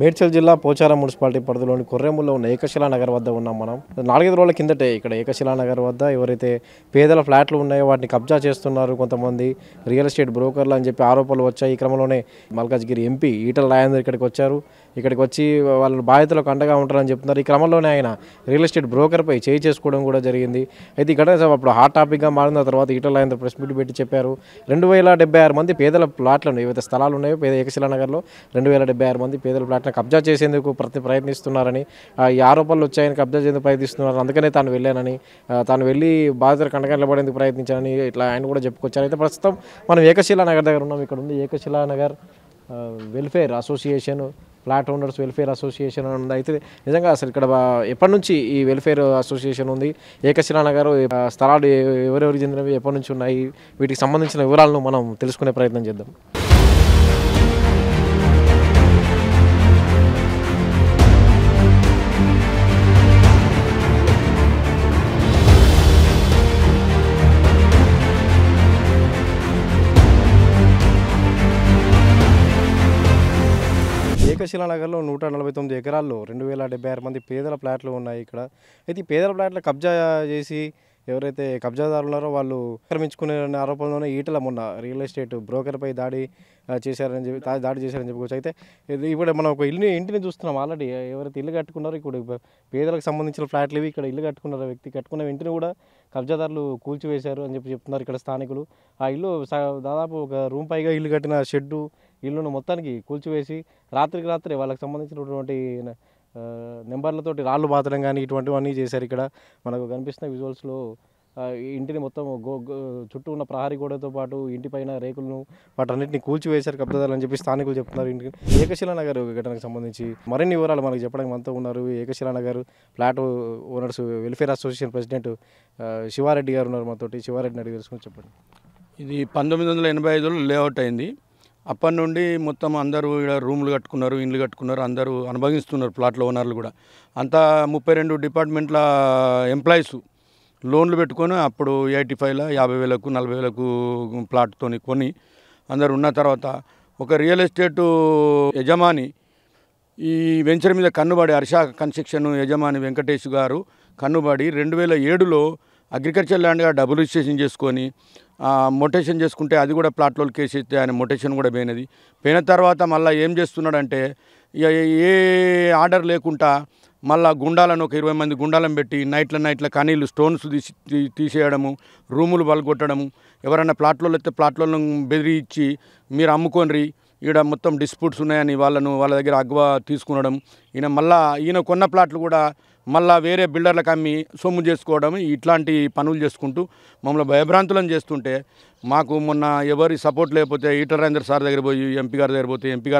మేడ్చల్ జిల్లా పోచారం మున్సిపాలిటీ పరిధిలోని కొర్రెముల్లో ఉన్న ఏకశిలా నగర్ వద్ద ఉన్నాం మనం. 4-5 రోజుల కిందటే ఇక్కడ ఏకశిలా నగర్ వద్ద ఎవరైతే పేదల ఫ్లాట్లు ఉన్నాయో వాటిని కబ్జా చేస్తున్నారు కొంతమంది రియల్ ఎస్టేట్ బ్రోకర్లు అని చెప్పి ఆరోపణలు వచ్చాయి. ఈ క్రమంలోనే మల్కాజ్గిరి ఎంపీ ఈటల రాజేందర్ ఇక్కడికి వచ్చారు. ఇక్కడికి వచ్చి వాళ్ళ బాధితులకు అండగా ఉంటారని చెప్తున్నారు. ఈ క్రమంలోనే ఆయన రియల్ ఎస్టేట్ బ్రోకర్పై చేయి చేసుకోవడం కూడా జరిగింది. అయితే ఈ ఘటన అప్పుడు హాట్ టాపిక్గా మారిన తర్వాత ఈటల రాజేందర్ ప్రెస్ మీట్ పెట్టి చెప్పారు 2076 మంది పేదల ప్లాట్లను ఏవైతే స్థలాలు ఉన్నాయో ఏకశిలా నగర్లో 2076 మంది పేదల ప్లాట్లను కబ్జా చేసేందుకు ప్రయత్నిస్తున్నారని, ఈ ఆరోపణలు వచ్చాయని కబ్జా చేసేందుకు ప్రయత్నిస్తున్నారు. అందుకనే తాను వెళ్ళానని, తాను వెళ్ళి బాధితులకు అండగా నిలబడేందుకు ప్రయత్నించానని ఇట్లా ఆయన కూడా చెప్పుకొచ్చారు. అయితే ప్రస్తుతం మనం ఏకశిలా నగర్ దగ్గర ఉన్నాం. ఇక్కడ ఉంది Ekashila Nagar welfare association, flat owners welfare association అని ఉంది. అయితే నిజంగా అసలు ఇక్కడ ఎప్పటి నుంచి ఈ వెల్ఫేర్ అసోసియేషన్ ఉంది, ఏకశిలా నగర్ స్థలాలు ఎవరెవరికి చెందినవి, ఎప్పటి నుంచి ఉన్నాయి, వీటికి సంబంధించిన వివరాలను మనం తెలుసుకునే ప్రయత్నం చేద్దాం. ఏకశిలా నగర్లో 149 ఎకరాల్లో 2076 మంది పేదల ఫ్లాట్లు ఉన్నాయి ఇక్కడ. అయితే ఈ పేదల ఫ్లాట్లు కబ్జా చేసి ఎవరైతే కబ్జాదారులు ఉన్నారో వాళ్ళు ఆక్రమించుకునే ఆరోపణలోనే ఈటల మొన్న రియల్ ఎస్టేట్ బ్రోకర్పై దాడి చేశారని చెప్పుకోవచ్చు. అయితే ఇప్పుడు మనం ఒక ఇంటిని చూస్తున్నాం. ఆల్రెడీ ఎవరైతే ఇల్లు కట్టుకున్నారో ఇప్పుడు పేదలకు సంబంధించిన ఫ్లాట్లు ఇవి. ఇక్కడ ఇల్లు కట్టుకున్న వ్యక్తి కట్టుకున్న ఇంటిని కూడా కబ్జాదారులు కూల్చివేశారు అని చెప్తున్నారు ఇక్కడ స్థానికులు. ఆ ఇల్లు దాదాపు ఒక రూమ్ పైగా ఇల్లు కట్టిన షెడ్డు ఇల్లును మొత్తానికి కూల్చివేసి రాత్రికి రాత్రే వాళ్ళకి సంబంధించినటువంటి నెంబర్లతోటి రాళ్ళు బాతడం కానీ ఇటువంటివన్నీ చేశారు. ఇక్కడ మనకు కనిపిస్తున్న విజువల్స్లో ఇంటిని మొత్తం చుట్టూ ఉన్న ప్రహరీ గోడతో పాటు ఇంటిపైన రేకులను వాటన్నిటిని కూల్చివేశారు కబ్జాదారులు అని చెప్పి స్థానికులు చెప్తున్నారు. ఇంటికి ఏకశిలా నగర్ ఘటనకు సంబంధించి మరిన్ని వివరాలు మనకు చెప్పడానికి మనతో ఉన్నారు Ekashila Nagar flat owners welfare association president Sivareddy గారు ఉన్నారు మనతోటి. శివారెడ్డిని అడిగి తెలుసుకొని చెప్పండి. ఇది 1985లో లేఅవుట్ అయింది. అప్పటి నుండి మొత్తం అందరూ ఇక్కడ రూములు కట్టుకున్నారు, ఇండ్లు కట్టుకున్నారు, అందరూ అనుభవిస్తున్నారు. ప్లాట్ల ఓనర్లు కూడా అంతా 32 డిపార్ట్మెంట్ల ఎంప్లాయీస్ లోన్లు పెట్టుకొని అప్పుడు 85ల 50,000కు 40,000కు ప్లాట్తో కొని అందరు ఉన్న తర్వాత ఒక రియల్ ఎస్టేటు యజమాని ఈ వెంచర్ మీద కన్నుబడి హర్ష కన్స్ట్రక్షన్ యజమాని వెంకటేష్ గారు కన్నుబడి 2007లో అగ్రికల్చర్ ల్యాండ్గా డబుల్ రిజిస్ట్రేషన్ చేసుకొని మొటేషన్ చేసుకుంటే అది కూడా ప్లాట్లోకి కేసు ఇస్తే ఆయన మొటేషన్ కూడా పోయిన తర్వాత మళ్ళీ ఏం చేస్తున్నాడంటే ఏ ఆర్డర్ లేకుండా మళ్ళీ గుండాలను ఒక 20 మంది గుండాలను పెట్టి నైట్ల కనీళ్ళు స్టోన్స్ తీసేయడము, రూములు పలగొట్టడము, ఎవరైనా ప్లాట్లో అయితే ప్లాట్లను బెదిరించి మీరు అమ్ముకోనరి ఈడ మొత్తం డిస్ప్యూట్స్ ఉన్నాయని వాళ్ళ దగ్గర అగ్వా తీసుకునడం, ఈయన కొన్న ప్లాట్లు కూడా మళ్ళీ వేరే బిల్డర్లకు అమ్మి సొమ్ము చేసుకోవడం, ఇట్లాంటి పనులు చేసుకుంటూ మమ్మల్ని భయభ్రాంతులను చేస్తుంటే మాకు మొన్న ఎవరి సపోర్ట్ లేకపోతే ఈటల రాజేందర్ సార్ దగ్గర పోయి ఎంపీ గారి దగ్గర పోతే ఎంపీ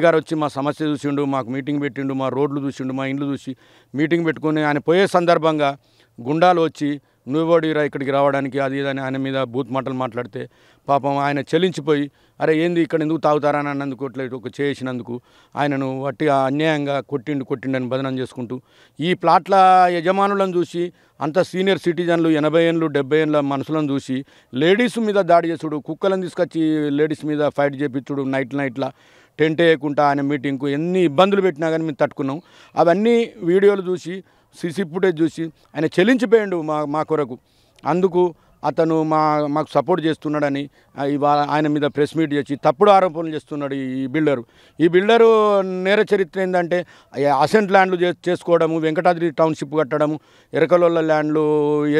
గారు వచ్చి మా సమస్య చూసిండు, మాకు మీటింగ్ పెట్టిండు, మా రోడ్లు చూసిండు, మా ఇండ్లు చూసి మీటింగ్ పెట్టుకుని ఆయన పోయే సందర్భంగా గుండాలు వచ్చి నువ్వోడిరా ఇక్కడికి రావడానికి అది ఇదని ఆయన మీద బూత్ మాటలు మాట్లాడితే పాపం ఆయన చెల్లించిపోయి అరే ఏంది ఇక్కడ ఎందుకు తాగుతారా అని అన్నందుకు ఒక చేసినందుకు ఆయనను వట్టిగా అన్యాయంగా కొట్టిండని బదనం చేసుకుంటూ ఈ ప్లాట్ల యజమానులను చూసి అంత సీనియర్ సిటిజన్లు 80 ఏళ్ళు 70 ఏళ్ళ మనుషులను చూసి లేడీస్ మీద దాడి చేసుడు, కుక్కలను తీసుకొచ్చి లేడీస్ మీద ఫైట్ చేపించుడు, నైట్ల టెంట్ వేయకుండా ఆయన మీటింగ్కు ఎన్ని ఇబ్బందులు పెట్టినా కానీ మేము తట్టుకున్నాం. అవన్నీ వీడియోలు చూసి సీసీ ఫుటేజ్ చూసి ఆయన చెల్లించిపోయాడు మా కొరకు. అందుకు అతను మాకు సపోర్ట్ చేస్తున్నాడని ఆయన మీద ప్రెస్ మీట్ చేసి తప్పుడు ఆరోపణలు చేస్తున్నాడు ఈ బిల్డరు నేర చరిత్ర ఏంటంటే అసెంట్ ల్యాండ్లు చేసుకోవడము, వెంకటాద్రి టౌన్షిప్ కట్టడము, ఎరకలోళ్ళ ల్యాండ్లు,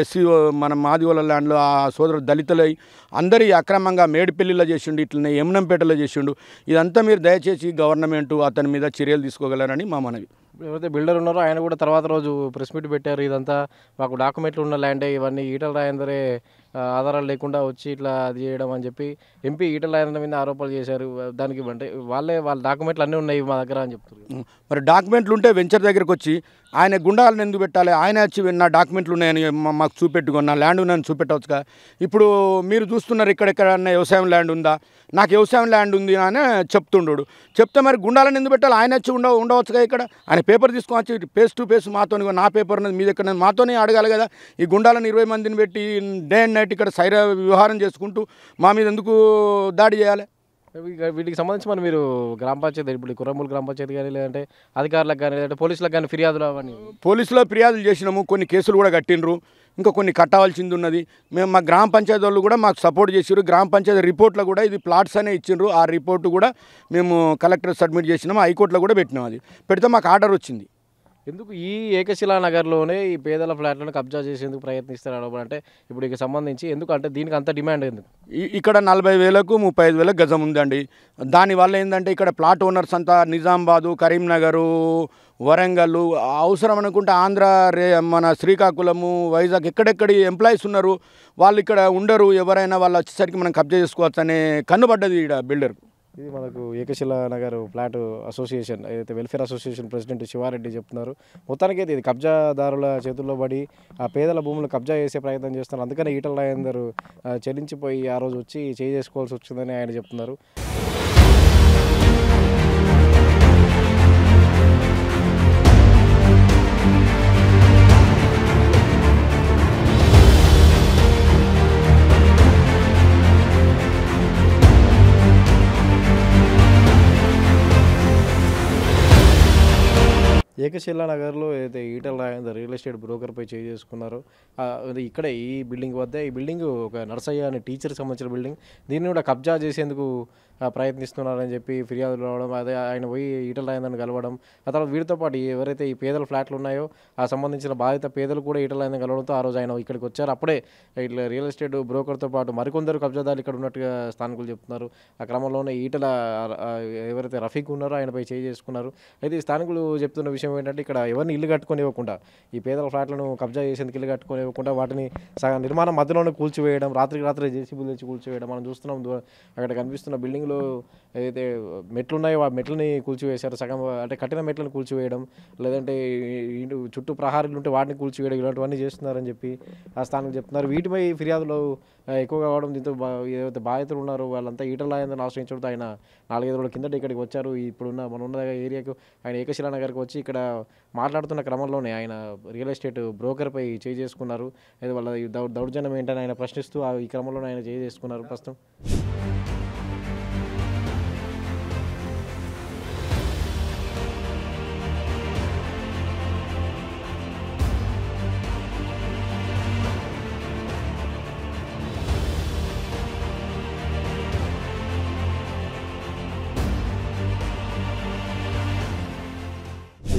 ఎస్సీ మన మాదిగోళ్ళ ల్యాండ్లు ఆ సోదరు దళితులై అందరి అక్రమంగా మేడిపల్లిలో చేసిండు, ఇట్లనే ఎమ్నంపేటలో చేసిండు. ఇదంతా మీరు దయచేసి గవర్నమెంట్ అతని మీద చర్యలు తీసుకోగలరని మా మనవి. ఎవరైతే బిల్డర్ ఉన్నారో ఆయన కూడా తర్వాత రోజు ప్రెస్ మీట్ పెట్టారు. ఇదంతా మాకు డాక్యుమెంట్లు ఉన్న ల్యాండే, ఇవన్నీ ఈటల రాజేందరే ఆధారాలు లేకుండా వచ్చి ఇట్లా అది చేయడం అని చెప్పి ఎంపీ ఈటల రాజేందర్ మీద ఆరోపణలు చేశారు. దానికి అంటే వాళ్ళ డాక్యుమెంట్లు అన్నీ ఉన్నాయి మా దగ్గర అని చెప్తున్నారు. మరి డాక్యుమెంట్లు ఉంటే వెంచర్ దగ్గరకు వచ్చి ఆయన గుండాలను ఎందుకు పెట్టాలి? ఆయన వచ్చి నా డాక్యుమెంట్లు ఉన్నాయని మాకు చూపెట్టుకుని నా ల్యాండ్ ఉందని చూపెట్టవచ్చుగా. ఇప్పుడు మీరు చూస్తున్నారు ఇక్కడెక్కడన్నా వ్యవసాయం ల్యాండ్ ఉందా? నాకు వ్యవసాయం ల్యాండ్ ఉంది అని చెప్తే మరి గుండాలను ఎందుకు పెట్టాలి? ఆయన వచ్చి ఉండవచ్చుగా. ఇక్కడ ఆయన పేపర్ తీసుకొని వచ్చి ఫేస్ టు ఫేస్ మాతో నా పేపర్ ఉన్నది మీ దగ్గర మాతోనే అడగాలి కదా. ఈ గుండాలను 20 మందిని పెట్టి డే అండ్ నైట్ ఇక్కడ సైర వ్యవహారం చేసుకుంటూ మా మీద ఎందుకు దాడి చేయాలి? వీటికి సంబంధించి మరి మీరు గ్రామ పంచాయతీ ఇప్పుడు కుర్రమూలు గ్రామ పంచాయతీ కానీ లేదంటే అధికారులకు కానీ లేదంటే పోలీసులకు కానీ ఫిర్యాదులు అవన్నీ పోలీసులో ఫిర్యాదులు చేసినాము, కొన్ని కేసులు కూడా కట్టిండ్రు, ఇంకా కొన్ని కట్టవలసింది ఉన్నది. మేము మా గ్రామ పంచాయతీ వాళ్ళు కూడా మాకు సపోర్ట్ చేసారు. గ్రామ పంచాయతీ రిపోర్ట్లో కూడా ఇది ప్లాట్స్ అనే ఇచ్చిండ్రు. ఆ రిపోర్టు కూడా మేము కలెక్టర్ సబ్మిట్ చేసినాము, హైకోర్టులో కూడా పెట్టినాం. అది పెడితే మాకు ఆర్డర్ వచ్చింది. ఎందుకు ఈ ఏకశిలా నగర్లోనే ఈ పేదల ఫ్లాట్లను కబ్జా చేసేందుకు ప్రయత్నిస్తున్నారు అంటే ఇప్పుడు ఇక సంబంధించి ఎందుకు అంటే దీనికి అంత డిమాండ్ ఎందుకు? ఇక్కడ 40,000కు 35,000 గజం ఉందండి. దానివల్ల ఏంటంటే ఇక్కడ ప్లాట్ ఓనర్స్ అంతా నిజామాబాదు, కరీంనగరు, వరంగల్ అవసరం అనుకుంటే ఆంధ్ర మన శ్రీకాకుళము, వైజాగ్ ఎక్కడెక్కడి ఎంప్లాయీస్ ఉన్నారు, వాళ్ళు ఇక్కడ ఉండరు. ఎవరైనా వాళ్ళు వచ్చేసరికి మనం కబ్జా చేసుకోవచ్చు అనే కన్నుబడ్డది ఇక్కడ బిల్డర్. ఇది మనకు ఏకశిలా నగర్ ఫ్లాట్ అసోసియేషన్ ఏదైతే వెల్ఫేర్ అసోసియేషన్ ప్రెసిడెంట్ శివారెడ్డి చెప్తున్నారు. మొత్తానికైతే ఇది కబ్జాదారుల చేతుల్లో పడి ఆ పేదల భూములు కబ్జా చేసే ప్రయత్నం చేస్తున్నారు. అందుకనే ఈటల రాజేందర్ చెల్లించిపోయి ఆ రోజు వచ్చి చేసుకోవాల్సి వచ్చిందని ఆయన చెప్తున్నారు. ఏకశిలా నగర్లో ఏదైతే ఈటల రాజేందర్ రియల్ ఎస్టేట్ బ్రోకర్పై చేసుకున్నారో ఇక్కడే ఈ బిల్డింగ్ వద్ద ఈ బిల్డింగ్ ఒక నర్సయ్య అనే టీచర్కి సంబంధించిన బిల్డింగ్, దీన్ని కూడా కబ్జా చేసేందుకు ప్రయత్నిస్తున్నారని చెప్పి ఫిర్యాదులు రావడం, అదే ఆయన పోయి ఈటల రాజేందర్ని కలవడం, ఆ తర్వాత వీరితో పాటు ఎవరైతే ఈ పేదల ఫ్లాట్లు ఉన్నాయో ఆ సంబంధించిన బాధిత పేదలు కూడా ఈటల రాజేందర్ని కలవడంతో ఆ రోజు ఆయన ఇక్కడికి వచ్చారు. అప్పుడే ఇట్లా రియల్ ఎస్టేట్ బ్రోకర్తో పాటు మరికొందరు కబ్జాదారులు ఇక్కడ ఉన్నట్టుగా స్థానికులు చెప్తున్నారు. ఆ క్రమంలోనే ఈటల ఎవరైతే రఫీక్ ఉన్నారో ఆయనపై చేసుకున్నారు. అయితే ఈ స్థానికులు చెప్తున్న విషయం ఏంటంటే ఇక్కడ ఎవరిని ఇల్లు కట్టుకొని ఇవ్వకుండా ఈ పేదల ఫ్లాట్లను కబ్జా చేసేందుకు ఇల్లు కట్టుకొని ఇవ్వకుండా వాటిని సగం నిర్మాణం మధ్యలోనే కూల్చివేయడం, రాత్రి జేసీబీలు తెచ్చి కూల్చివేయడం మనం చూస్తున్నాం. అక్కడ కనిపిస్తున్న బిల్డింగ్లో ఏదైతే మెట్లు ఉన్నాయో ఆ మెట్లని కూల్చివేశారు. సగం అంటే కట్టిన మెట్లను కూల్చివేయడం, లేదంటే చుట్టూ ప్రహారీలు ఉంటే వాటిని కూల్చివేయడం, ఇలాంటివన్నీ చేస్తున్నారని చెప్పి ఆ స్థానికులు చెప్తున్నారు. వీటిపై ఫిర్యాదులు ఎక్కువగా కావడం, దీంతో ఏదైతే బాధితులు ఉన్నారో వాళ్ళంతా ఈటల రాజేందర్ని ఆశ్రయించడంతో ఆయన 4-5 రోజుల కిందట ఇక్కడికి వచ్చారు. మన ఉన్న ఏరియాకు ఆయన ఏకశిలా నగర్కి వచ్చి ఇక్కడ మాట్లాడుతున్న క్రమంలోనే ఆయన రియల్ ఎస్టేట్ బ్రోకర్పై చేసుకున్నారు. అయితే వాళ్ళ దౌర్జన్యం ఏంటని ఆయన ప్రశ్నిస్తూ ఈ క్రమంలోనే ఆయన చేసుకున్నారు. ప్రస్తుతం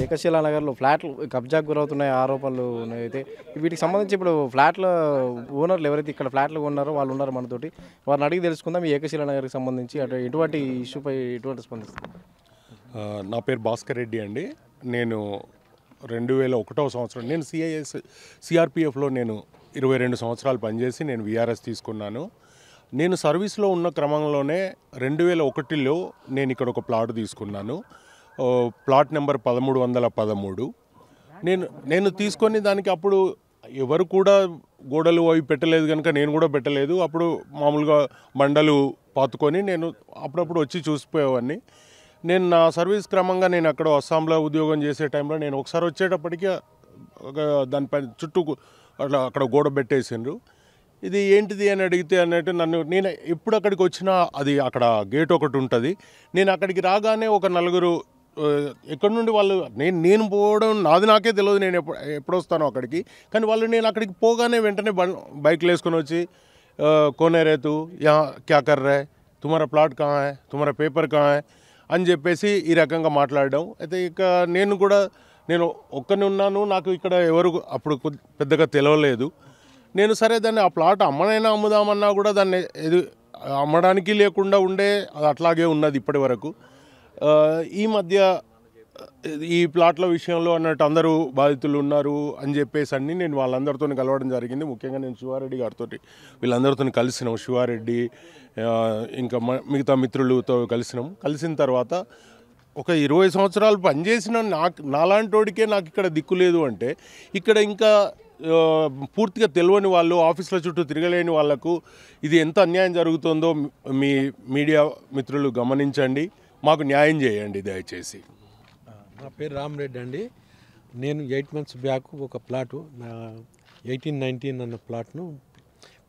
ఏకశిలా నగర్లో ఫ్లాట్లు కబ్జాకు గురవుతున్నాయి ఆరోపణలు అయితే వీటికి సంబంధించి ఇప్పుడు ఫ్లాట్ల ఓనర్లు ఎవరైతే ఇక్కడ ఫ్లాట్లు ఉన్నారో వాళ్ళు ఉన్నారు మనతోటి, వారిని అడిగి తెలుసుకుందాం. ఈ ఏకశిలా నగర్కి సంబంధించి అటు ఎటువంటి ఇష్యూపై ఎటువంటి స్పందిస్తారు? నా పేరు భాస్కర్ రెడ్డి అండి. నేను 2001వ సంవత్సరం నేను సిఆర్పిఎఫ్లో నేను 22 సంవత్సరాలు పనిచేసి నేను విఆర్ఎస్ తీసుకున్నాను. నేను సర్వీస్లో ఉన్న క్రమంలోనే 2001లో నేను ఇక్కడ ఒక ప్లాట్ తీసుకున్నాను. Plot number 1313. నేను తీసుకొని దానికి అప్పుడు ఎవరు కూడా గోడలు అవి పెట్టలేదు కనుక నేను కూడా పెట్టలేదు. అప్పుడు మామూలుగా బండలు పాతుకొని నేను అప్పుడప్పుడు వచ్చి చూసిపోయేవాడిని. నేను నా సర్వీస్ క్రమంగా నేను అక్కడ అస్సాంలో ఉద్యోగం చేసే టైంలో నేను ఒకసారి వచ్చేటప్పటికి దానిపైన చుట్టూ అక్కడ గోడ పెట్టేసిండ్రు. ఇది ఏంటిది అని అడిగితే అన్నట్టు నేను ఎప్పుడు అక్కడికి వచ్చినా అది అక్కడ గేట్ ఒకటి ఉంటుంది. నేను అక్కడికి రాగానే ఒక నలుగురు ఎక్కడి నుండి వాళ్ళు నేను పోవడం నాకే తెలియదు నేను ఎప్పుడు వస్తానో అక్కడికి. కానీ వాళ్ళు నేను అక్కడికి పోగానే వెంటనే బైక్లు వేసుకొని వచ్చి కోనే రే తూ యా క్యా కర్ రే, తుమారా ప్లాట్ కహా హై, తుమారా పేపర్ కహా హై అని చెప్పేసి ఈ రకంగా మాట్లాడడం. అయితే ఇక నేను ఒక్కని ఉన్నాను, నాకు ఇక్కడ ఎవరు అప్పుడు పెద్దగా తెలియలేదు. నేను సరే దాన్ని ఆ ప్లాట్ అమ్ముదామన్నా కూడా దాన్ని అమ్మడానికి లేకుండా ఉండే అది అట్లాగే ఉన్నది ఇప్పటి వరకు. ఈ మధ్య ఈ ప్లాట్ల విషయంలో అన్నట్టు అందరూ బాధితులు ఉన్నారు అని చెప్పేసి నేను వాళ్ళందరితో కలవడం జరిగింది. ముఖ్యంగా నేను శివారెడ్డి గారితో వీళ్ళందరితో కలిసినాం. శివారెడ్డి ఇంకా మిగతా మిత్రులతో కలిసిన తర్వాత ఒక 20 సంవత్సరాలు పనిచేసిన నాలాంటోడికే నాకు ఇక్కడ దిక్కు లేదు అంటే ఇక్కడ ఇంకా పూర్తిగా తెలియని వాళ్ళు ఆఫీసుల చుట్టూ తిరగలేని వాళ్లకు ఇది ఎంత అన్యాయం జరుగుతుందో మీ మీడియా మిత్రులు గమనించండి, మాకు న్యాయం చేయండి దయచేసి. నా పేరు రామరెడ్డి అండి. నేను 8 మంత్స్ బ్యాక్ ఒక ప్లాటు 1819 అన్న ప్లాట్ను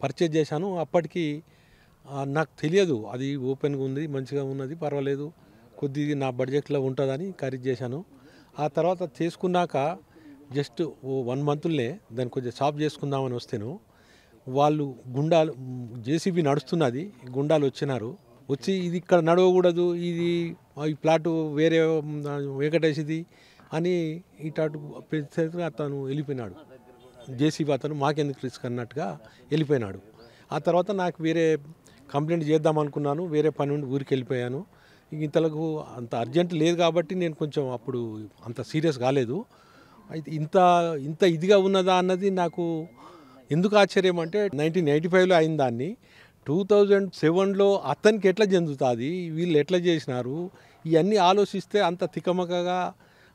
పర్చేజ్ చేశాను. అప్పటికి నాకు తెలియదు అది ఓపెన్గా ఉంది, మంచిగా ఉన్నది, పర్వాలేదు, కొద్దిగా నా బడ్జెట్లో ఉంటుందని ఖరీదు చేశాను. ఆ తర్వాత చేసుకున్నాక జస్ట్ 1 మంత్లనే దాన్ని కొంచెం సాఫ్ చేసుకుందామని వస్తేను వాళ్ళు గుండాలు జేసీబీ నడుస్తున్నది, గుండాలు వచ్చినారు. వచ్చి ఇది ఇక్కడ నడవకూడదు, ఇది ఈ ప్లాటు వేరే వెంకటేష్ది అని ఇటు అతను వెళ్ళిపోయినాడు. జేసీబీ అతను మాకెందుకు రిస్క్ అన్నట్టుగా వెళ్ళిపోయినాడు. ఆ తర్వాత నాకు వేరే కంప్లైంట్ చేద్దాం అనుకున్నాను, వేరే పని నుండి ఊరికి వెళ్ళిపోయాను. ఇంతలకు అంత అర్జెంట్ లేదు కాబట్టి నేను కొంచెం అప్పుడు అంత సీరియస్ కాలేదు. అయితే ఇంత ఇంత ఇదిగా ఉన్నదా అన్నది నాకు ఎందుకు ఆశ్చర్యం అంటే 1985లో అయిన దాన్ని 2007లో అతనికి ఎట్లా చెందుతుంది, వీళ్ళు ఎట్లా చేసినారు, ఇవన్నీ ఆలోచిస్తే అంత తికమకగా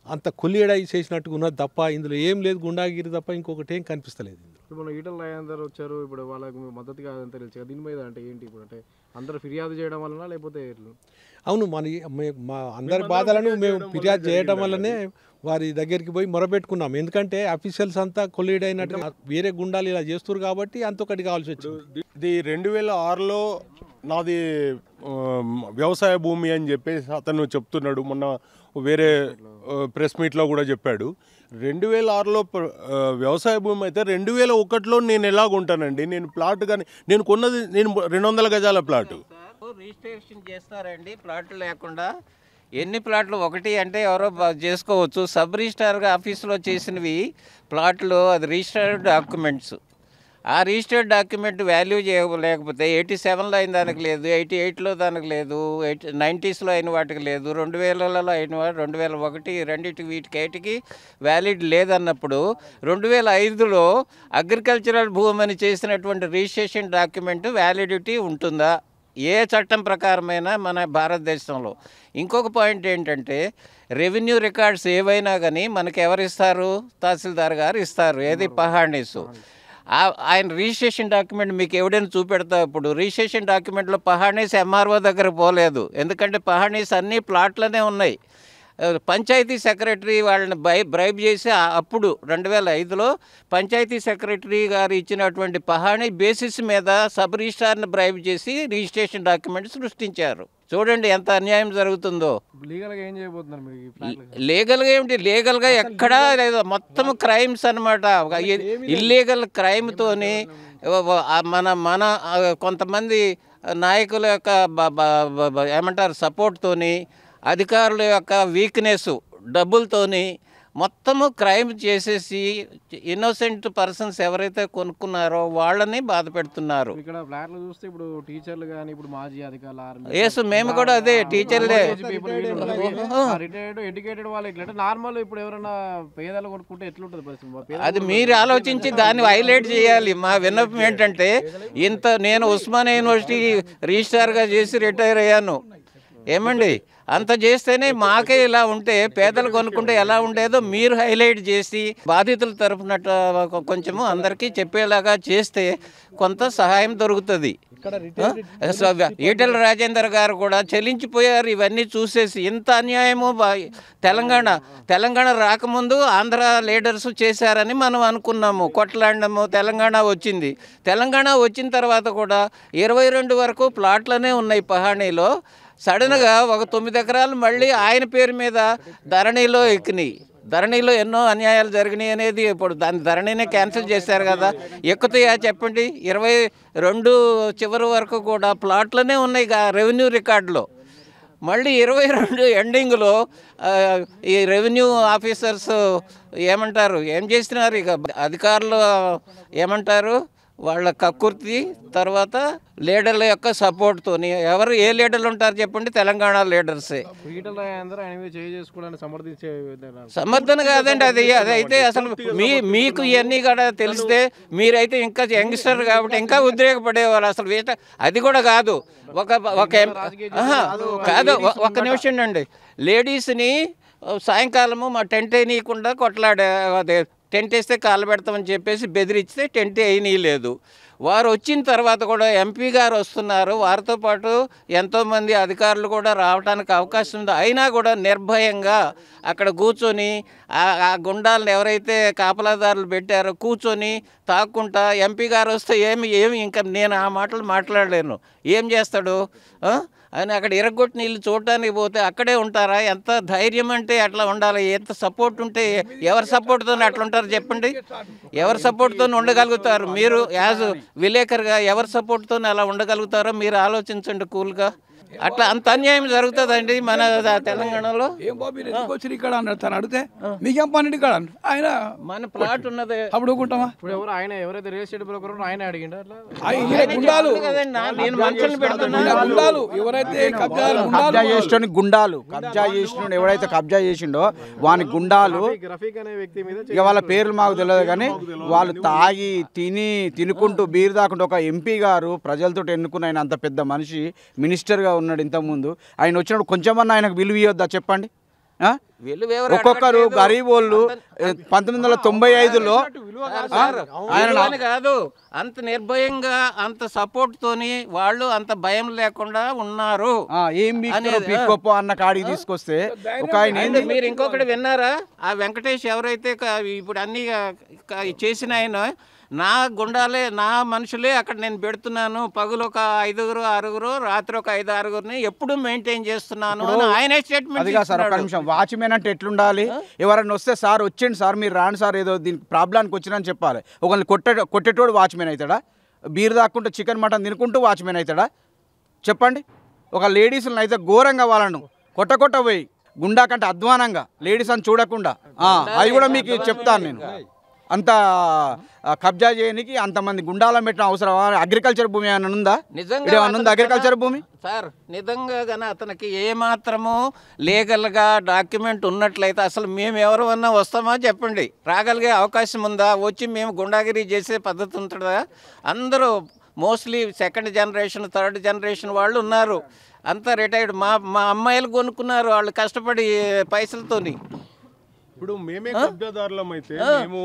అంత కొల్లియడై చేసినట్టుగా ఉన్నది తప్ప ఇందులో ఏం లేదు, గుండాగిరి తప్ప ఇంకొకటి ఏం కనిపిస్తలేదు. ఇప్పుడు మన ఈటల రాజేందర్ వచ్చారు, ఇప్పుడు వాళ్ళకి మద్దతుగా అదంతా తెలుసు. దీని మీద అంటే ఏంటి ఇప్పుడు, అంటే అందరూ ఫిర్యాదు చేయడం వలన లేకపోతే అవును, మా అందరి బాధలను మేము ఫిర్యాదు చేయడం వల్లనే వారి దగ్గరికి పోయి మొరబెట్టుకున్నాం. ఎందుకంటే అఫీషియల్స్ అంతా కొల్లీడ్ అయినట్టుగా వేరే గుండాలు ఇలా చేస్తారు కాబట్టి అంతొకటి కావాల్సి వచ్చింది. ఇది 2006లో నాది వ్యవసాయ భూమి అని చెప్పేసి అతను చెప్తున్నాడు. మొన్న వేరే ప్రెస్ మీట్లో కూడా చెప్పాడు. 2006లో వ్యవసాయ భూమి అయితే 2001లో నేను ఎలాగుంటానండి. నేను ప్లాట్ కానీ నేను కొన్నది 200 గజాల ప్లాటు. రిజిస్ట్రేషన్ చేస్తారండి ప్లాట్లు లేకుండా. ఎన్ని ప్లాట్లు ఒకటి అంటే ఎవరో చేసుకోవచ్చు. సబ్ రిజిస్ట్రార్గా ఆఫీసులో చేసినవి ప్లాట్లు, అది రిజిస్టర్డ్ డాక్యుమెంట్స్. ఆ రిజిస్టర్డ్ డాక్యుమెంట్ వాల్యూ లేకపోతే 87లో అయిన దానికి లేదు, 88లో దానికి లేదు, 90sలో అయిన వాటికి లేదు, 2000లో అయిన 2001 రెండింటికి వీటికి వ్యాలిడ్ లేదన్నప్పుడు 2005లో అగ్రికల్చరల్ భూమి అని చేసినటువంటి రిజిస్ట్రేషన్ డాక్యుమెంట్ వ్యాలిడిటీ ఉంటుందా ఏ చట్టం ప్రకారమైనా మన భారతదేశంలో? ఇంకొక పాయింట్ ఏంటంటే రెవెన్యూ రికార్డ్స్ ఏవైనా కానీ మనకి ఎవరు ఇస్తారు? తహసీల్దార్ గారు ఇస్తారు. ఏది? పహాణీసు. ఆయన రిజిస్ట్రేషన్ డాక్యుమెంట్ మీకు ఎవిడెన్స్ చూపెడతా. ఇప్పుడు రిజిస్ట్రేషన్ డాక్యుమెంట్లో పహాణీస్ ఎంఆర్ఓ దగ్గర పోలేదు, ఎందుకంటే పహాణీస్ అన్నీ ప్లాట్లోనే ఉన్నాయి. పంచాయతీ సెక్రటరీ వాళ్ళని బ్రైబ్ చేసి అప్పుడు 2005లో పంచాయతీ సెక్రటరీ గారు ఇచ్చినటువంటి పహాణీ బేసిస్ మీద సబ్ రిజిస్ట్రార్ని బ్రైబ్ చేసి రిజిస్ట్రేషన్ డాక్యుమెంట్ సృష్టించారు. చూడండి ఎంత అన్యాయం జరుగుతుందో. లీగల్గా ఏం చేయబోతున్నారు? లీగల్గా ఏమిటి? లీగల్గా ఎక్కడా లేదు, మొత్తం క్రైమ్స్ అనమాట. ఇల్లీగల్ క్రైమ్తోని మన కొంతమంది నాయకుల యొక్క ఏమంటారు సపోర్ట్తోని, అధికారుల యొక్క వీక్నెస్, డబ్బులతోని మొత్తము క్రైమ్ చేసేసి ఇన్నోసెంట్ పర్సన్స్ ఎవరైతే కొనుక్కున్నారో వాళ్ళని బాధ పెడుతున్నారు. ఇక్కడ ఫ్లాట్లు చూస్తే ఇప్పుడు టీచర్లు కానీ, ఇప్పుడు మాజీ అధికారులు, ఎస్ మేము కూడా అదే టీచర్లే, రిటైర్డ్ ఎడ్యుకేటెడ్ వాళ్ళకి అంటే నార్మల్. ఇప్పుడు ఎవరైనా పేదలు కొనుక్కుంటే ఎట్లుంటుంది పరిస్థితి? అది మీరు ఆలోచించి దాన్ని హైలైట్ చేయాలి. మా విన్నపం ఏంటంటే, నేను ఉస్మానియా యూనివర్సిటీ రిజిస్ట్రార్గా చేసి రిటైర్ అయ్యాను. ఏమండి, అంత చేస్తేనే మాకే ఇలా ఉంటే పేదలు కొనుక్కుంటే ఎలా ఉండేదో మీరు హైలైట్ చేసి బాధితుల తరఫున కొంచెము అందరికీ చెప్పేలాగా చేస్తే కొంత సహాయం దొరుకుతుంది. ఈటల రాజేందర్ గారు కూడా చెల్లించిపోయారు ఇవన్నీ చూసేసి. ఇంత అన్యాయము తెలంగాణ రాకముందు ఆంధ్ర లీడర్స్ చేశారని మనం అనుకున్నాము, కొట్లాడినాము. తెలంగాణ వచ్చింది. తెలంగాణ వచ్చిన తర్వాత కూడా 22 వరకు ప్లాట్లనే ఉన్నాయి పహాణీలో. సడన్గా ఒక 9 ఎకరాలు మళ్ళీ ఆయన పేరు మీద ధరణిలో ఎక్కినాయి. ధరణిలో ఎన్నో అన్యాయాలు జరిగినాయి అనేది ఇప్పుడు దాని ధరణినే క్యాన్సిల్ చేశారు కదా. ఎక్కుతాయా చెప్పండి? 22 చివరి వరకు కూడా ప్లాట్లనే ఉన్నాయి రెవెన్యూ రికార్డులో. మళ్ళీ 22 ఎండింగ్లో ఈ రెవెన్యూ ఆఫీసర్స్ ఏమంటారు, ఏం చేస్తున్నారు? ఇక అధికారులు ఏమంటారు, వాళ్ళ కక్కుర్తి, తర్వాత లీడర్ల యొక్క సపోర్ట్తోని. ఏ లీడర్లు ఉంటారు చెప్పండి? తెలంగాణ లీడర్సే. సమర్థన కాదండి అది. అదైతే అసలు మీకు ఇవన్నీ కూడా తెలిస్తే మీరైతే ఇంకా యంగ్స్టర్ కాబట్టి ఇంకా ఉద్రేకపడేవారు. అసలు అది కూడా కాదు. కాదు, ఒక నిమిషం అండి. లేడీస్ని సాయంకాలము మా టెంట్ వేయనీయకుండా కొట్లాడే, అదే టెంట్ వేస్తే కాలు పెడతామని చెప్పేసి బెదిరిస్తే టెంట్ వేయనీయలేదు. వారు వచ్చిన తర్వాత కూడా ఎంపీ గారు వస్తున్నారు, వారితో పాటు ఎంతోమంది అధికారులు కూడా రావడానికి అవకాశం ఉంది. అయినా కూడా నిర్భయంగా అక్కడ కూర్చొని ఆ గుండాలను ఎవరైతే కాపలాదారులు పెట్టారో కూర్చొని తాక్కుంటా ఎంపీ గారు వస్తే ఏమి ఇంకా నేను ఆ మాటలు మాట్లాడలేను. ఏం చేస్తాడు అని అక్కడ ఇరగొట్టి నీళ్ళు చూడటానికి పోతే అక్కడే ఉంటారా? ఎంత ధైర్యం అంటే అట్లా ఉండాలి, ఎంత సపోర్ట్ ఉంటే ఎవరి సపోర్ట్తో అట్లా ఉంటారు చెప్పండి? ఎవరి సపోర్ట్తో ఉండగలుగుతారు? మీరు యాజ్ విలేకరుగా ఎవరి సపోర్ట్తో అలా ఉండగలుగుతారో మీరు ఆలోచించండి కూల్గా. అట్లా అంత అన్యాయం జరుగుతుందండి మన తెలంగాణలో. ఏం బాబు వచ్చి ఇక్కడ అన్నాడు, తను అడిగితే మీకేం పని ఇక్కడ ఆయన మన ప్లాట్ ఉన్నది అప్పుడు ఊరుకుంటామా? ఎవరైతే రియల్ ఎస్టేట్ బ్రోకర్ ఆయన అడిగిండు అట్లా గుండాలు నేను మనుషులు పెడుతున్నా. గుండాలు ఎవరైతే కబ్జా చేసిన గుండాలు కబ్జా చేసిన ఎవడైతే కబ్జా చేసిండో వాని గుండాలు రఫీక్ అనే వ్యక్తి మీద ఇక వాళ్ళ పేర్లు మాకు తెలియదు కానీ వాళ్ళు తాగి తినుకుంటూ బీరు దాకుంటూ ఒక ఎంపీ గారు ప్రజలతో ఎన్నుకున్న ఆయన అంత పెద్ద మనిషి మినిస్టర్గా ఉన్నాడు ఇంతకుముందు. ఆయన వచ్చినప్పుడు కొంచెమన్నా ఆయనకు విలువ ఇవ్వద్దా చెప్పండి? ఒక్కొక్కరు గరీబ్ వాళ్ళు 1995లో ఆయన కాదు, అంత నిర్భయంగా అంత సపోర్ట్ తోని వాళ్ళు అంత భయం లేకుండా ఉన్నారు. ఏం పీక్కోపో అన్న కాడికి తీసుకొస్తే ఒక ఆయన మీరు ఇంకొకటి విన్నారా? ఆ వెంకటేష్ ఎవరైతే ఇప్పుడు అన్ని చేసిన ఆయన నా గుండాలే నా మనుషులే అక్కడ నేను పెడుతున్నాను, పగులు ఒక 5-6 రాత్రి ఒక 5-6 ఎప్పుడు మెయింటైన్ చేస్తున్నాను అని ఆయనే స్టేట్మెంట్. సార్ ఒక నిమిషం, వాచ్మెన్ అంటే ఎట్లుండాలి? ఎవరైనా వస్తే సార్ వచ్చింది సార్ మీరు రాండి సార్ ఏదో దీనికి ప్రాబ్లానికి వచ్చినని చెప్పాలి. ఒకరిని కొట్టేటోడు వాచ్మెన్ అవుతాడా? బీర్ దాక్కుంటూ చికెన్ మటన్ తినుకుంటూ వాచ్మెన్ అవుతాడా చెప్పండి? ఒక లేడీస్ని అయితే ఘోరంగా వాళ్ళను కొట్ట పోయి గుండా కంటే అధ్వానంగా లేడీస్ అని చూడకుండా అవి కూడా మీకు చెప్తాను నేను. అంత కబ్జా చేయడానికి అంతమంది గుండాలను పెట్టిన అవసరం? అగ్రికల్చర్ భూమి ఏమైనా ఉందా? నిజంగా అగ్రికల్చర్ భూమి సార్ నిజంగా కానీ అతనికి ఏమాత్రము లీగల్గా డాక్యుమెంట్ ఉన్నట్లయితే అసలు మేము ఎవరన్నా వస్తామా చెప్పండి? రాగలిగే అవకాశం ఉందా? వచ్చి మేము గుండాగిరి చేసే పద్ధతి ఉంటుందా? అందరూ mostly second generation third generation వాళ్ళు ఉన్నారు, అంతా రిటైర్డ్. మా అమ్మాయిలు కొనుక్కున్నారు వాళ్ళు కష్టపడి పైసలతోని. ఇప్పుడు మేమే కబ్జాదారులం అయితే మేము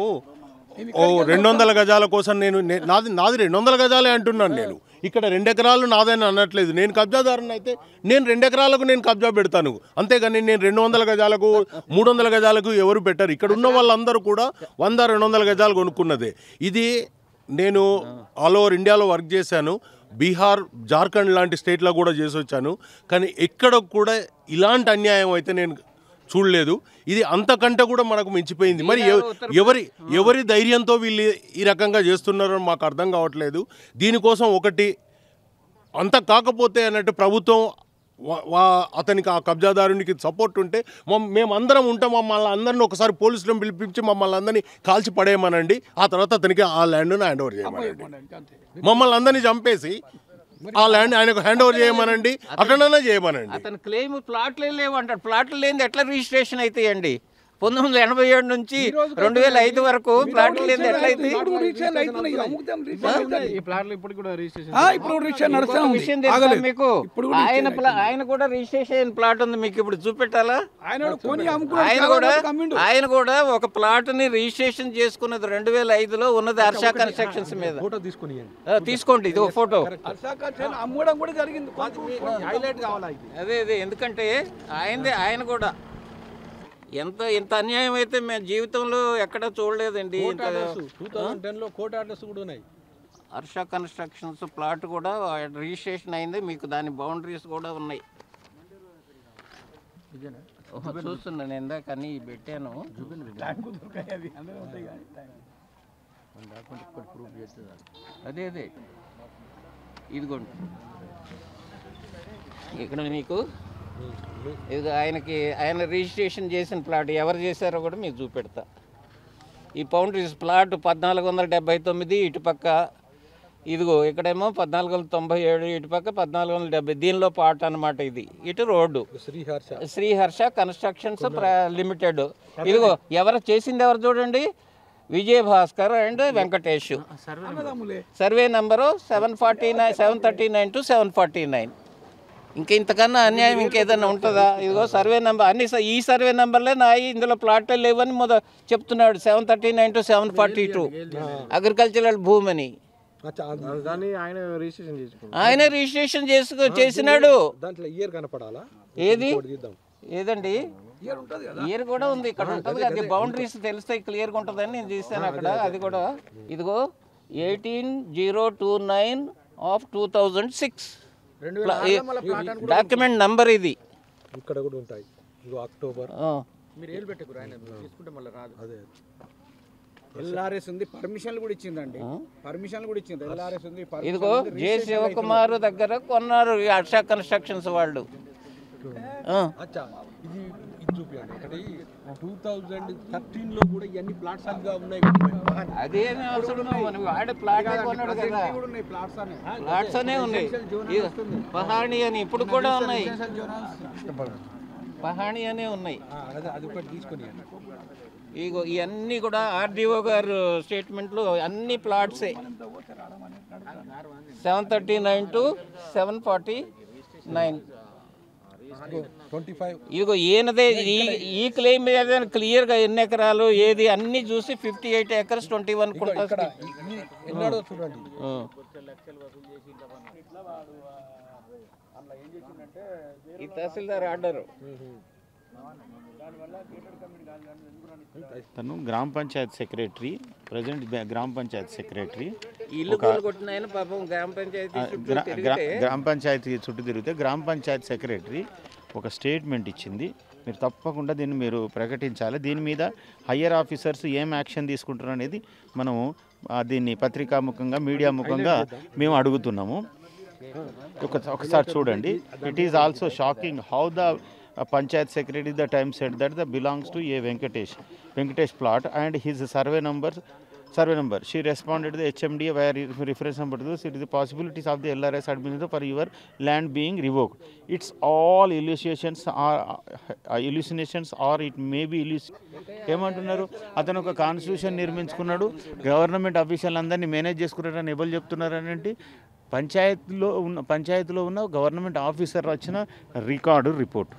200 గజాల కోసం నాది 200 గజాలే అంటున్నాను. నేను ఇక్కడ 2 ఎకరాలు నాదని అనట్లేదు. నేను కబ్జాదారుని అయితే నేను 2 ఎకరాలకు నేను కబ్జా పెడతాను, అంతేగాని నేను 200 గజాలకు 300 గజాలకు ఎవరు పెట్టారు. ఇక్కడ ఉన్న వాళ్ళందరూ కూడా 100-200 గజాలు కొనుక్కున్నదే. ఇది నేను ఆల్ ఓవర్ ఇండియాలో వర్క్ చేశాను, బీహార్ జార్ఖండ్ లాంటి స్టేట్లో కూడా చేసి వచ్చాను. కానీ ఎక్కడ కూడా ఇలాంటి అన్యాయం అయితే నేను చూడలేదు. ఇది అంతకంటే కూడా మనకు మించిపోయింది. మరి ఎవరి ధైర్యంతో వీళ్ళు ఈ రకంగా చేస్తున్నారో మాకు అర్థం కావట్లేదు. దీనికోసం ఒకటి అంత కాకపోతే అన్నట్టు ప్రభుత్వం అతనికి ఆ కబ్జాదారునికి సపోర్ట్ ఉంటే మేమందరం ఉంటాం, మమ్మల్ని అందరినీ ఒకసారి పోలీసులను పిలిపించి మమ్మల్ని అందరినీ కాల్చి పడేయమనండి. ఆ తర్వాత అతనికి ఆ ల్యాండ్ను హ్యాండ్ ఓవర్ చేయమనండి. మమ్మల్ని అందరినీ చంపేసి ఆ ల్యాండ్ ఆయనకు హ్యాండ్ ఓవర్ చేయమనండి, అక్కడనే చేయమనండి. అతను క్లెయిమ్ ప్లాట్లే లేవు అంటాడు. ప్లాట్లు లేని ఎట్లా రిజిస్ట్రేషన్ అవుతాయండి? 1987 నుంచి 2005 వరకు ప్లాట్లు లేని ఎట్లయితే మీకు ఆయన కూడా రిజిస్ట్రేషన్ ప్లాట్ ఉంది మీకు ఇప్పుడు చూపెట్టాలా? ఆయన కూడా ఒక ప్లాట్ ని రిజిస్ట్రేషన్ చేసుకున్నది 2005లో ఉన్నది హర్ష కన్స్ట్రక్షన్స్ మీద. తీసుకోండి ఇది ఒక ఫోటో. అదే ఎందుకంటే ఆయన కూడా ఇంత అన్యాయం అయితే మేము జీవితంలో ఎక్కడ చూడలేదండి. 2010లో కోర్టు ఆర్డర్స్ కూడా ఉన్నాయి. హర్ష కన్స్ట్రక్షన్స్ ప్లాట్ కూడా రిజిస్ట్రేషన్ అయింది, మీకు దాని బౌండరీస్ కూడా ఉన్నాయి. చూస్తున్నాను ఇందాక అని పెట్టాను. అదే ఇదిగోండి ఇక్కడ మీకు ఇది ఆయన రిజిస్ట్రేషన్ చేసిన ప్లాట్ ఎవరు చేశారో కూడా మీకు చూపెడతా. ఈ బౌండరీస్ ప్లాట్ 1479 ఇటుపక్క, ఇదిగో ఇక్కడేమో 1497, ఇటుపక్క 1470. దీనిలో పార్ట్ అనమాట ఇది. ఇటు రోడ్డు శ్రీహర్ష కన్స్ట్రక్షన్స్ లిమిటెడ్. ఇదిగో ఎవరు చేసింది ఎవరు చూడండి, Vijay Bhaskar and Venkatesh. Survey number 739 to 749. ఇంకా ఇంతకన్నా అన్యాయం ఇంకేదన్నా ఉంటుందా? ఇదిగో సర్వే నెంబర్ అన్ని ఈ సర్వే నెంబర్లే నాయి, ఇందులో ప్లాట్లే లేవని చెప్తున్నాడు. 739 to 742 అగ్రికల్చరల్ భూమి అని. దాన్ని ఆయన రిజిస్ట్రేషన్ చేసుకున్నాడు. ఆయన రిజిస్ట్రేషన్ చేసినాడు. దాంట్లో ఇయర్ కనపడాలా? ఏది ఏదండి ఇయర్ కూడా ఉంది ఇక్కడ ఉంటుంది. అది బౌండరీస్ తెలుస్తాయి క్లియర్గా ఉంటుందని నేను చూస్తాను అక్కడ. అది కూడా ఇదిగో 18/029 of 2006 డాక్యుమెంట్ నంబర్ ఇది. ఇక్కడ కూడా ఉంటాయి. ఇదిగో అక్టోబర్. మీరు ఏళ్ళు పెట్టుకురా తీసుకుంటే మళ్ళీ రాదు. అదే ఎల్ఆర్ఎస్ ఉంది, పర్మిషన్లు కూడా ఇచ్చిందండి. పర్మిషన్లు కూడా ఇచ్చింది, ఎల్ఆర్ఎస్ ఉంది. ఇదిగో జే శివకుమార్ దగ్గర కొన్నారు ఈ హర్ష కన్స్ట్రక్షన్స్ వాళ్ళు. ఇది చూపించండి. ఒకటి 2013లో కూడా ఇవన్నీ ప్లాట్స్ అదిగా ఉన్నాయి. అదేమి అవసరం, మనం వాడే ప్లాట్ కొన్నాడు కదా, ప్లాట్స్ అనే ఉన్నాయి. పహాణి అని ఇప్పుడు కూడా ఉన్నాయి, పహాణి అనే ఉన్నాయి. అది ఒకటి తీసుకొని ఇగో ఇవన్నీ కూడా ఆర్డీఓ గారు స్టేట్మెంట్లు అన్ని ప్లాట్సే. 739 to 749. ఇదిగో ఈయనదే ఈ క్లెయిమ్ క్లియర్గా ఎన్ని ఎకరాలు ఏది అన్ని చూసి 58 acres 21 కుంటలు. ఈ తహసీల్దార్ ఆర్డర్. తను గ్రామ పంచాయత్ సెక్రటరీ, ప్రజెంట్ గ్రామ పంచాయత్ సెక్రటరీ. ఇల్లు కొట్టిన ఆయన పాపం గ్రామ పంచాయతీ చుట్టూ తిరిగితే గ్రామ పంచాయత్ సెక్రటరీ ఒక స్టేట్మెంట్ ఇచ్చింది. మీరు తప్పకుండా దీన్ని మీరు ప్రకటించాలి. దీని మీద హయ్యర్ ఆఫీసర్స్ ఏం యాక్షన్ తీసుకుంటారు అనేది మనము దీన్ని పత్రికాముఖంగా మీడియా ముఖంగా మేము అడుగుతున్నాము. ఒకసారి చూడండి. It is also shocking how the Panchayat secretary the time set that the belongs to A Venkatesh plot and his survey number. She responded to the HMDA where reference number to this. It is the possibilities of the LRS administrator for your land being revoked. It's all hallucinations or it may be ఏమంటున్నారు? అతను ఒక constitution నిర్మించుకున్నాడు, government official అందరినీ manage చేసుకున్నారని ఎవరు చెప్తున్నారనంటే పంచాయతీలో ఉన్న government officer వచ్చిన record report,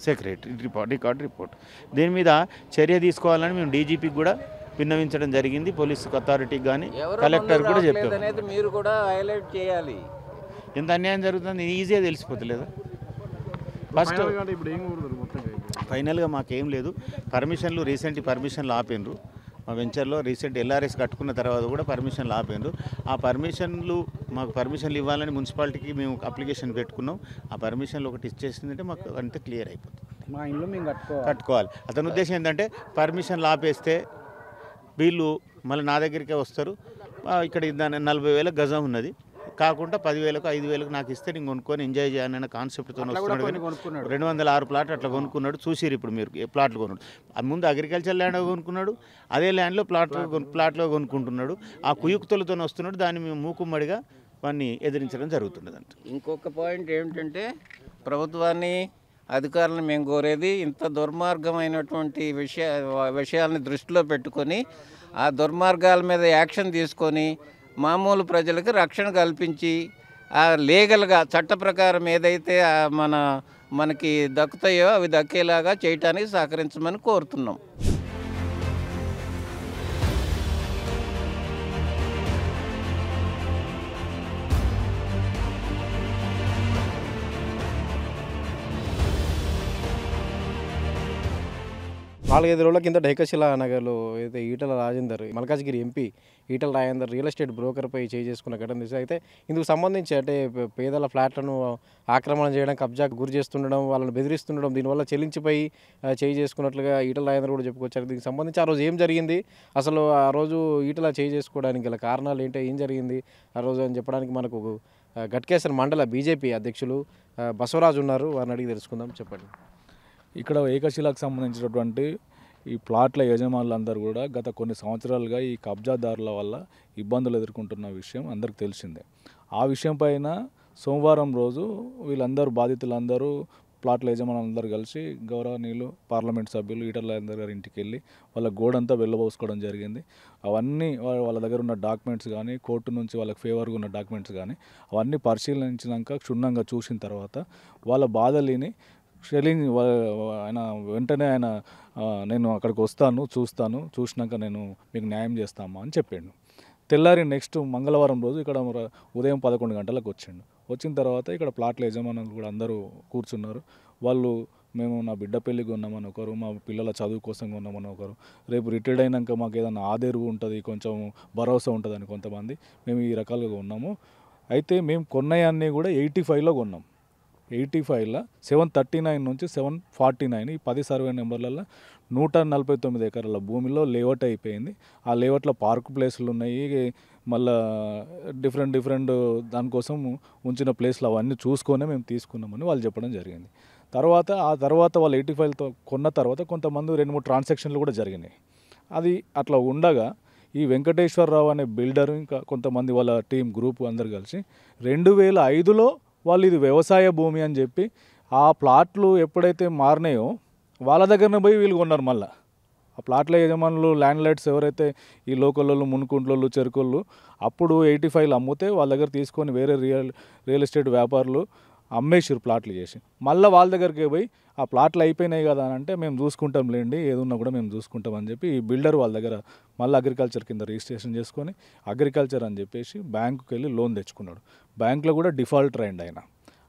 secretary record report. దీని మీద చర్య తీసుకోవాలని మేము డీజీపీకి కూడా విన్నవించడం జరిగింది, పోలీస్ అథారిటీకి కానీ కలెక్టర్ కూడా చెప్పారు. మీరు కూడా హైలైట్ చేయాలి. ఎంత అన్యాయం జరుగుతుంది ఈజీగా తెలిసిపోతలేదా? ఫస్ట్ ఫైనల్గా మాకేం లేదు. రీసెంట్ పర్మిషన్లు ఆపినరు. మా వెంచర్లో రీసెంట్ ఎల్ఆర్ఎస్ కట్టుకున్న తర్వాత కూడా పర్మిషన్లు ఆపినరు. ఆ మాకు పర్మిషన్లు ఇవ్వాలని మున్సిపాలిటీకి మేము అప్లికేషన్ పెట్టుకున్నాం. ఆ పర్మిషన్లు ఒకటి ఇచ్చేసిందంటే మాకు అంతా క్లియర్ అయిపోతుంది. మా ఇల్లు మేము కట్టుకోవాలి. అతని ఉద్దేశం ఏంటంటే పర్మిషన్లు ఆపేస్తే వీళ్ళు మళ్ళీ నా దగ్గరికే వస్తారు. ఇక్కడ 40,000 గజం ఉన్నది, కాకుండా 10,000కు 5,000కు నాకు ఇస్తే నేను కొనుక్కొని ఎంజాయ్ చేయాలన్న కాన్సెప్ట్తో వస్తున్నాడు. కానీ 206 ప్లాట్లు అట్లా కొనుక్కున్నాడు. చూసిరు ఇప్పుడు మీరు ప్లాట్లు కొన్నాడు. ముందు అగ్రికల్చర్ ల్యాండ్ కొనుక్కున్నాడు, అదే ల్యాండ్లో ప్లాట్లో కొనుక్కుంటున్నాడు. ఆ కుయుక్తులతో వస్తున్నాడు. దాన్ని మేము మూకుమ్మడిగా వాడిని ఎదిరించడం జరుగుతున్నది. అంటే ఇంకొక పాయింట్ ఏమిటంటే ప్రభుత్వాన్ని అధికారులను మేము కోరేది ఇంత దుర్మార్గమైనటువంటి విషయాలని దృష్టిలో పెట్టుకొని ఆ దుర్మార్గాల మీద యాక్షన్ తీసుకొని మామూలు ప్రజలకు రక్షణ కల్పించి ఆ లీగల్గా చట్ట ప్రకారం ఏదైతే మనకి దక్కుతాయో అవి దక్కేలాగా చేయటానికి సహకరించమని కోరుతున్నాం. నాలుగైదు రోజుల కింద ఏకశిలా నగర్లో అయితే Etela Rajender, Malkajgiri MP Etela Rajender real estate బ్రోకర్పై చేసుకున్న ఘటన తెలిసి అయితే ఇందుకు సంబంధించి అంటే పేదల ఫ్లాట్లను ఆక్రమణ చేయడం, కబ్జాకు గురి చేస్తుండడం, వాళ్ళని బెదిరిస్తుండడం, దీనివల్ల చెల్లించిపోయి చేసుకున్నట్లుగా ఈటల రాజేందర్ కూడా చెప్పుకొచ్చారు. దీనికి సంబంధించి ఆ రోజు ఏం జరిగింది, అసలు ఆ రోజు ఈటల చేసుకోవడానికి గల కారణాలు ఏంటో, ఏం జరిగింది ఆ రోజు అని చెప్పడానికి మనకు గట్కేసర్ మండల బీజేపీ అధ్యక్షులు బసవరాజు ఉన్నారు. వారిని అడిగి తెలుసుకుందాం. చెప్పండి. ఇక్కడ ఏకశిలకు సంబంధించినటువంటి ఈ ప్లాట్ల యజమానులందరూ కూడా గత కొన్ని సంవత్సరాలుగా ఈ కబ్జాదారుల వల్ల ఇబ్బందులు ఎదుర్కొంటున్న విషయం అందరికీ తెలిసిందే. ఆ విషయం పైన సోమవారం రోజు వీళ్ళందరూ బాధితులందరూ ప్లాట్ల యజమానులందరూ కలిసి గౌరవనీయులు పార్లమెంట్ సభ్యులు ఈటల రాజేందర్ గారి ఇంటికి వెళ్ళి వాళ్ళ గోడంతా వెళ్ళబోసుకోవడం జరిగింది. అవన్నీ వాళ్ళ దగ్గర ఉన్న డాక్యుమెంట్స్ కానీ, కోర్టు నుంచి వాళ్ళకి ఫేవర్గా ఉన్న డాక్యుమెంట్స్ కానీ అవన్నీ పరిశీలించినాక క్షుణ్ణంగా చూసిన తర్వాత వాళ్ళ బాధలిని వెంటనే ఆయన నేను అక్కడికి వస్తాను, చూసినాక నేను మీకు న్యాయం చేస్తామా అని చెప్పాడు. తెల్లారి నెక్స్ట్ మంగళవారం రోజు ఇక్కడ ఉదయం 11 గంటలకు వచ్చిండు. వచ్చిన తర్వాత ఇక్కడ ప్లాట్ల యజమానులు కూడా అందరూ కూర్చున్నారు. వాళ్ళు మేము నా బిడ్డ పెళ్ళికి కొన్నామని ఒకరు, మా పిల్లల చదువు కోసం కొన్నామని ఒకరు, రేపు రిటైర్డ్ అయినాక మాకు ఏదైనా ఆదేరు ఉంటుంది, కొంచెం భరోసా ఉంటుందని కొంతమంది, మేము ఈ రకాలుగా ఉన్నాము. అయితే మేము కొన్నయన్నీ కూడా 85లో కొన్నాం. 85లో 739 నుంచి 749 ఈ 10 సర్వే నెంబర్లలో 149 ఎకరాల భూమిలో లేఅవుట్ అయిపోయింది. ఆ లేఅవుట్లో పార్క్ ప్లేసులు ఉన్నాయి, మళ్ళా డిఫరెంట్ దానికోసం ఉంచిన ప్లేస్లు అవన్నీ చూసుకొని మేము తీసుకున్నామని వాళ్ళు చెప్పడం జరిగింది. ఆ తర్వాత వాళ్ళు 85తో కొన్న తర్వాత కొంతమంది 2-3 ట్రాన్సాక్షన్లు కూడా జరిగినాయి. అది అట్లా ఉండగా ఈ వెంకటేశ్వరరావు అనే బిల్డర్ ఇంకా కొంతమంది వాళ్ళ టీం గ్రూప్ అందరు కలిసి 2005లో వాళ్ళు ఇది వ్యవసాయ భూమి అని చెప్పి ఆ ప్లాట్లు ఎప్పుడైతే మారినాయో వాళ్ళ దగ్గరనే పోయి వీళ్ళు కొన్నారు. మళ్ళీ ఆ ప్లాట్ల యజమానులు ల్యాండ్ లైట్స్ ఎవరైతే ఈ లోకల్లో మునుకుంట్లోళ్ళు చెరుకుళ్ళు అప్పుడు 85లో అమ్మితే వాళ్ళ దగ్గర తీసుకొని వేరే రియల్ ఎస్టేట్ వ్యాపారులు అమ్మేసారు ప్లాట్లు చేసి. మళ్ళీ వాళ్ళ దగ్గరికి పోయి ఆ ప్లాట్లు అయిపోయినాయి కదా అని అంటే మేము చూసుకుంటాం లేండి, ఏదున్నా కూడా మేము చూసుకుంటాం అని చెప్పి ఈ బిల్డర్ వాళ్ళ దగ్గర మళ్ళీ అగ్రికల్చర్ కింద రిజిస్ట్రేషన్ చేసుకొని అగ్రికల్చర్ అని చెప్పేసి బ్యాంకుకి వెళ్ళి లోన్ తెచ్చుకున్నాడు. బ్యాంకులో కూడా డిఫాల్టర్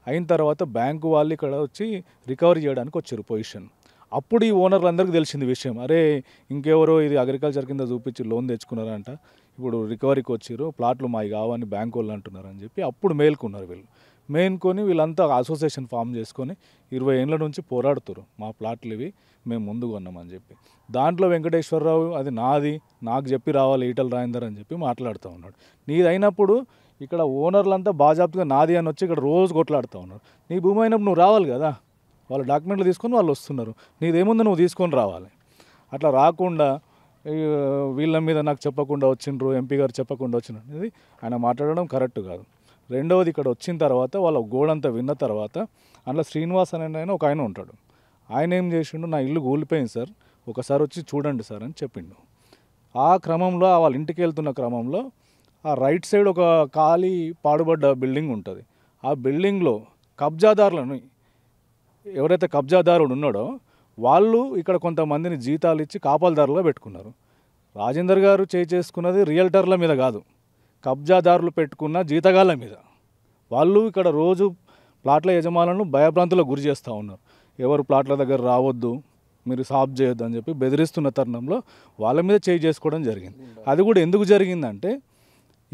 అయిన తర్వాత బ్యాంకు వాళ్ళు ఇక్కడ వచ్చి రికవరీ చేయడానికి వచ్చారు పొజిషన్. అప్పుడు ఈ ఓనర్లు అందరికీ తెలిసింది విషయం, అరే ఇంకెవరో ఇది అగ్రికల్చర్ కింద చూపించి లోన్ తెచ్చుకున్నారంట, ఇప్పుడు రికవరీకి వచ్చారు, ప్లాట్లు మావి కావని బ్యాంకు వాళ్ళు అంటున్నారు అని చెప్పి అప్పుడు మేల్కొన్నారు. మేల్కొని వీళ్ళంతా అసోసియేషన్ ఫామ్ చేసుకొని 20 ఏళ్ళ నుంచి పోరాడుతారు, మా ప్లాట్లు ఇవి మేము ముందు కొన్నామని చెప్పి. దాంట్లో వెంకటేశ్వరరావు అది నాది, నాకు చెప్పి రావాలి ఈటల రాజేందర్ అని చెప్పి మాట్లాడుతూ ఉన్నాడు. నీది అయినప్పుడు ఇక్కడ ఓనర్లంతా బాజాప్తుగా నాది అని వచ్చి ఇక్కడ రోజు కొట్లాడుతూ ఉన్నారు. నీ భూమి అయినప్పుడు నువ్వు రావాలి కదా, వాళ్ళ డాక్యుమెంట్లు తీసుకొని వాళ్ళు వస్తున్నారు, నీదేముందో నువ్వు తీసుకొని రావాలి. అట్లా రాకుండా వీళ్ళ మీద నాకు చెప్పకుండా వచ్చిండ్రు, ఎంపీ గారు చెప్పకుండా వచ్చిండ్రు అనేది ఆయన మాట్లాడడం కరెక్ట్ కాదు. రెండవది ఇక్కడ వచ్చిన తర్వాత వాళ్ళ గోడంతా విన్న తర్వాత అందులో శ్రీనివాస్ అనే ఆయన ఒక ఆయన ఉంటాడు. ఆయన ఏం చేసిండు, నా ఇల్లు కూలిపోయింది సార్, ఒకసారి వచ్చి చూడండి సార్ అని చెప్పిండు. ఆ క్రమంలో వాళ్ళ ఇంటికి వెళ్తున్న క్రమంలో ఆ రైట్ సైడ్ ఒక ఖాళీ పాడుబడ్డ బిల్డింగ్ ఉంటుంది. ఆ బిల్డింగ్లో కబ్జాదారులను ఎవరైతే కబ్జాదారుడు ఉన్నాడో వాళ్ళు ఇక్కడ కొంతమందిని జీతాలు ఇచ్చి కాపాలదారులుగా పెట్టుకున్నారు. రాజేందర్ గారు చేసుకున్నది రియల్టర్ల మీద కాదు, కబ్జాదారులు పెట్టుకున్న జీతగాళ్ళ మీద. వాళ్ళు ఇక్కడ రోజు ప్లాట్ల యజమానులను భయభ్రాంతులకు గురి చేస్తూ ఉన్నారు. ఎవరు ప్లాట్ల దగ్గర రావద్దు, మీరు సాఫ్ చేయొద్దు అని చెప్పి బెదిరిస్తున్న తరుణంలో వాళ్ళ మీద చేసుకోవడం జరిగింది. అది కూడా ఎందుకు జరిగిందంటే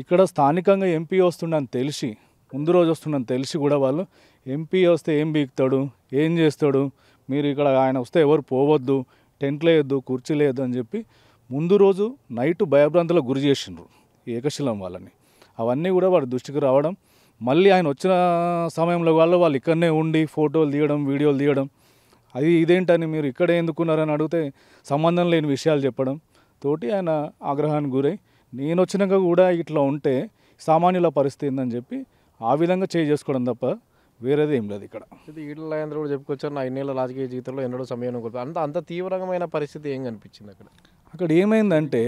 ఇక్కడ స్థానికంగా ఎంపీ వస్తుండని తెలిసి, ముందు రోజు వస్తుండని తెలిసి కూడా వాళ్ళు ఎంపీ వస్తే ఏం బీక్తాడు, ఏం చేస్తాడు, మీరు ఇక్కడ ఆయన వస్తే ఎవరు పోవద్దు, టెంట్లు వేయద్దు, కుర్చీలు వేయద్దు అని చెప్పి ముందు రోజు నైట్ భయభ్రాంతులకు గురి చేసిండ్రు ఏకశిలం వాళ్ళని. అవన్నీ కూడా వాడి దృష్టికి రావడం, మళ్ళీ ఆయన వచ్చిన సమయంలో వాళ్ళు ఇక్కడనే ఉండి ఫోటోలు తీయడం, వీడియోలు తీయడం, అది ఇదేంటని మీరు ఇక్కడే ఎందుకున్నారని అడిగితే సంబంధం లేని విషయాలు చెప్పడం తోటి ఆయన ఆగ్రహానికి గురై నేను వచ్చినాక కూడా ఇట్లా ఉంటే సామాన్యుల పరిస్థితి ఏందని చెప్పి ఆ విధంగా చేసుకోవడం తప్ప వేరేది ఏం లేదు. ఇక్కడ ఈటల రాజేందర్ కూడా చెప్పుకొచ్చారు, నా 5 ఏళ్ళ రాజకీయ జీవితంలో ఎన్నడూ సమయం అంత తీవ్రమైన పరిస్థితి ఏం కనిపించింది అక్కడ ఏమైందంటే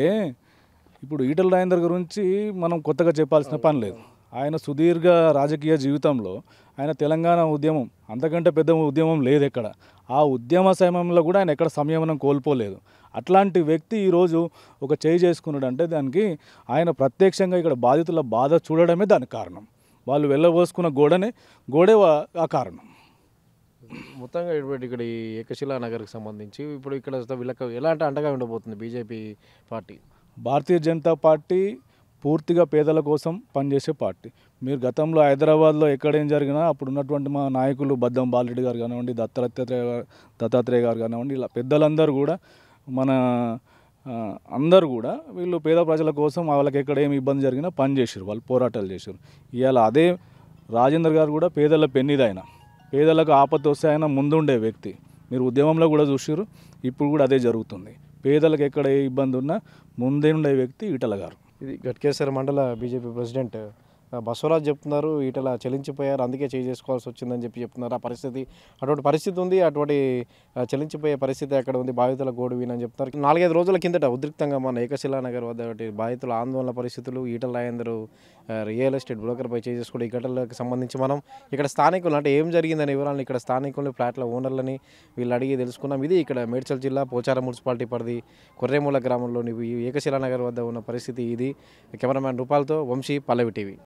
ఇప్పుడు ఈటల రాజేందర్ గురించి మనం కొత్తగా చెప్పాల్సిన పని లేదు. ఆయన సుదీర్ఘ రాజకీయ జీవితంలో ఆయన తెలంగాణ ఉద్యమం అంతకంటే పెద్ద ఉద్యమం లేదు ఎక్కడ. ఆ ఉద్యమ సమయంలో కూడా ఆయన ఎక్కడ సంయమనం కోల్పోలేదు. అట్లాంటి వ్యక్తి ఈరోజు ఒక చేసుకున్నాడు అంటే దానికి ఆయన ప్రత్యక్షంగా ఇక్కడ బాధితుల బాధ చూడడమే దానికి కారణం. వాళ్ళు వెళ్ళబోసుకున్న గోడే ఆ కారణం. మొత్తంగా ఇక్కడ ఈ ఏకశిలా నగర్కి సంబంధించి ఇప్పుడు ఇక్కడ వీళ్ళకి ఎలాంటి అండగా ఉండబోతుంది BJP party? Bharatiya Janata party పూర్తిగా పేదల కోసం పనిచేసే పార్టీ. మీరు గతంలో హైదరాబాద్లో ఎక్కడేం జరిగినా అప్పుడు ఉన్నటువంటి మా నాయకులు బద్దం బాలరెడ్డి గారు కానివ్వండి, దత్తాత్రేయ గారు కానివ్వండి, ఇలా పెద్దలందరూ కూడా అందరూ కూడా వీళ్ళు పేద ప్రజల కోసం వాళ్ళకి ఎక్కడ ఏమి ఇబ్బంది జరిగినా పనిచేసారు, వాళ్ళు పోరాటాలు చేశారు. ఇవాళ అదే రాజేందర్ గారు కూడా పేదల పెన్నిదైన, పేదలకు ఆపత్తి వస్తే ఆయన ముందుండే వ్యక్తి. మీరు ఉద్యమంలో కూడా చూసారు, ఇప్పుడు కూడా అదే జరుగుతుంది. పేదలకు ఎక్కడ ఏ ఇబ్బంది ఉన్నా ముందే ఉండే వ్యక్తి ఈటల గారు. ఇది ఘట్కేసర్ మండల బీజేపీ ప్రెసిడెంట్ బసవరాజు చెప్తున్నారు ఈటల చెలించిపోయారు, అందుకే చేసుకోవాల్సి వచ్చిందని చెప్తున్నారు. ఆ పరిస్థితి అటువంటి పరిస్థితి ఉంది, అటువంటి చెలించిపోయే పరిస్థితి అక్కడ ఉంది. బాధితుల గోడు వినని చెప్తున్నారు. 4-5 రోజుల కిందట ఉద్రిక్తంగా మన ఏకశిలా నగర్ వద్ద బాధితుల ఆందోళన పరిస్థితులు, ఈటల రాజేందర్ రియల్ ఎస్టేట్ బ్రోకర్పై చేసుకునే ఈ ఘటనలకు సంబంధించి మనం ఇక్కడ స్థానికులు అంటే ఏం జరిగిందనే వివరాలను ఇక్కడ స్థానికులు ఫ్లాట్ల ఓనర్లని వీళ్ళు అడిగి తెలుసుకున్నాం. ఇది ఇక్కడ మేడ్చల్ జిల్లా పోచారం మున్సిపాలిటీ పరిధి కొర్రేమూల గ్రామంలోని ఏకశిలా నగర్ వద్ద ఉన్న పరిస్థితి ఇది. కెమెరామ్యాన్ రూపాలతో వంశీ, పల్లవి టీవీ.